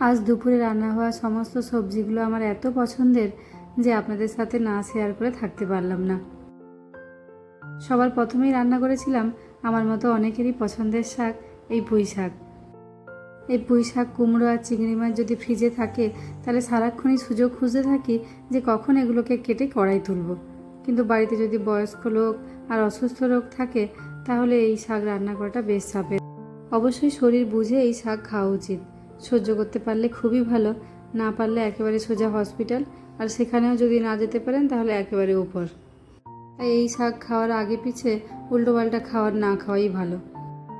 আজ দুপুরে রান্না হওয়া সমস্ত সবজিগুলো আমার এত পছন্দের যে আপনাদের সাথে না শেয়ার করে থাকতে পারলাম না। সবার প্রথমেই রান্না করেছিলাম আমার মতো অনেকেরই পছন্দের শাক, এই পুঁই শাক। এই পুঁই শাক, কুমড়ো আর চিংড়ি মাছ যদি ফ্রিজে থাকে তাহলে সারাক্ষণই সুযোগ খুঁজতে থাকি যে কখন এগুলোকে কেটে কড়াই তুলব। কিন্তু বাড়িতে যদি বয়স্ক লোক আর অসুস্থ লোক থাকে তাহলে এই শাক রান্না করাটা বেশ চাপের। অবশ্যই শরীর বুঝে এই শাক খাওয়া উচিত। সহ্য করতে পারলে খুবই ভালো, না পারলে একেবারে সোজা হসপিটাল, আর সেখানেও যদি না যেতে পারেন তাহলে একেবারে উপর। তাই এই শাক খাওয়ার আগে পিছে উল্টোপাল্টা খাওয়ার না খাওয়াই ভালো।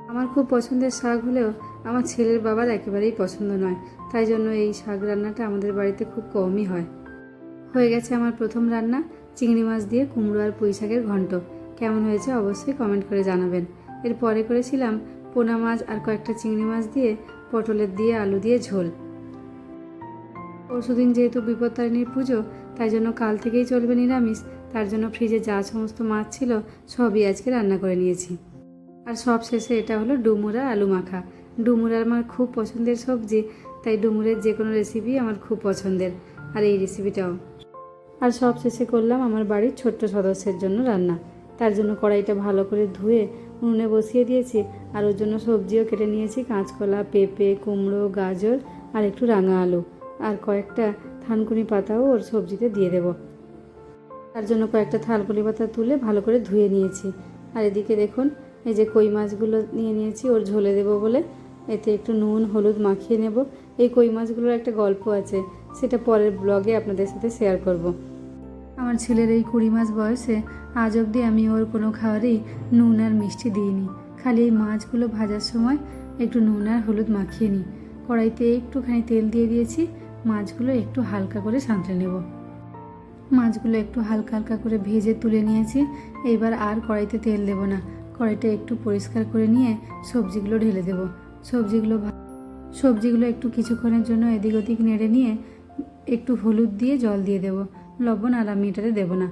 আমার খুব পছন্দের শাক হলেও আমার ছেলের বাবার একেবারেই পছন্দ নয়, তাই জন্য এই শাক রান্নাটা আমাদের বাড়িতে খুব কমই হয়। হয়ে গেছে আমার প্রথম রান্না, চিংড়ি মাছ দিয়ে কুমড়ো আর পুঁই শাকের ঘন্ট। কেমন হয়েছে অবশ্যই কমেন্ট করে জানাবেন। এরপরে করেছিলাম পোনা মাছ আর কয়েকটা চিংড়ি মাছ দিয়ে পটলের দিয়ে আলু দিয়ে ঝোল। পরশুদিন যেহেতু বিপত্তারিণীর পুজো, তাই জন্য কাল থেকেই চলবে নিরামিষ। তার জন্য ফ্রিজে যা সমস্ত মাছ ছিল সবই আজকে রান্না করে নিয়েছি। আর সব শেষে এটা হলো ডুমুর আর আলু মাখা। ডুমুর আমার খুব পছন্দের সবজি, তাই ডুমুরের যে কোনো রেসিপি আমার খুব পছন্দের, আর এই রেসিপিটাও। আর সব শেষে করলাম আমার বাড়ির ছোট্ট সদস্যের জন্য রান্না। তার জন্য কড়াইটা ভালো করে ধুয়ে উনুনে বসিয়ে দিয়েছি, আর ওর জন্য সবজিও কেটে নিয়েছি। কাঁচকলা, পেঁপে, কুমড়ো, গাজর আর একটু রাঙা আলু, আর কয়েকটা থানকুনি পাতাও ওর সবজিতে দিয়ে দেব। তার জন্য কয়েকটা থানকুনি পাতা তুলে ভালো করে ধুয়ে নিয়েছি। আর এদিকে দেখুন, এই যে কই মাছগুলো নিয়ে নিয়েছি ওর ঝোলে দেবো বলে। এতে একটু নুন হলুদ মাখিয়ে নেব। এই কই মাছগুলোর একটা গল্প আছে, সেটা পরের ব্লগে আপনাদের সাথে শেয়ার করব। আমার ছেলের এই 20 মাস বয়সে আজ অবধি আমি ওর কোনো খাবারেই নুন আর মিষ্টি দিইনি। খালি এই মাছগুলো ভাজার সময় একটু নুন আর হলুদ মাখিয়ে নিই। কড়াইতে একটুখানি তেল দিয়ে দিয়েছি, মাছগুলো একটু হালকা করে সাঁতলে নেব। মাছগুলো একটু হালকা হালকা করে ভেজে তুলে নিয়েছি। এইবার আর কড়াইতে তেল দেব না, কড়াইটা একটু পরিষ্কার করে নিয়ে সবজিগুলো ঢেলে দেব। সবজিগুলো একটু কিছুক্ষণের জন্য এদিক ওদিক নেড়ে নিয়ে একটু হলুদ দিয়ে জল দিয়ে দেব। লবণ আর আমি এটাতে দেবো না।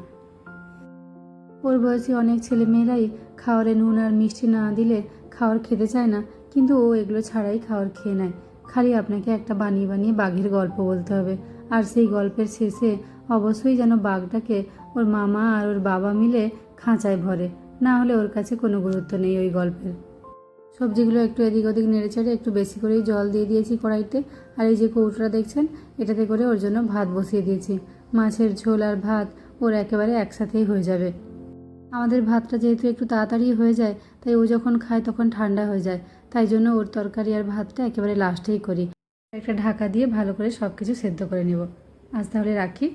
ওর বয়সী অনেক ছেলেমেয়েরাই খাওয়ারে নুন আর মিষ্টি না দিলে খাওয়ার খেতে চায় না, কিন্তু ও এগুলো ছাড়াই খাওয়ার খেয়ে নেয়। খালি আপনাকে একটা বানিয়ে বানিয়ে বাঘের গল্প বলতে হবে, আর সেই গল্পের শেষে অবশ্যই যেন বাঘটাকে ওর মামা আর ওর বাবা মিলে খাঁচায় ভরে, না হলে ওর কাছে কোনো গুরুত্ব নেই ওই গল্পের। সবজিগুলো একটু এদিক ওদিক নেড়ে চেড়ে একটু বেশি করেই জল দিয়ে দিয়েছি কড়াইতে। আর এই যে কৌটোটা দেখছেন, এটাতে করে ওর জন্য ভাত বসিয়ে দিয়েছি। মাছের ঝোল আর ভাত ওর একেবারে একসাথেই হয়ে যাবে। আমাদের ভাতটা যেহেতু একটু তাড়াতাড়ি হয়ে যায়, তাই ও যখন খায় তখন ঠান্ডা হয়ে যায়, তাই জন্য ওর তরকারি আর ভাতটা একেবারে লাস্টেই করি। একটা ঢাকা দিয়ে ভালো করে সব কিছু সেদ্ধ করে নেব। আজ তাহলে রাখি।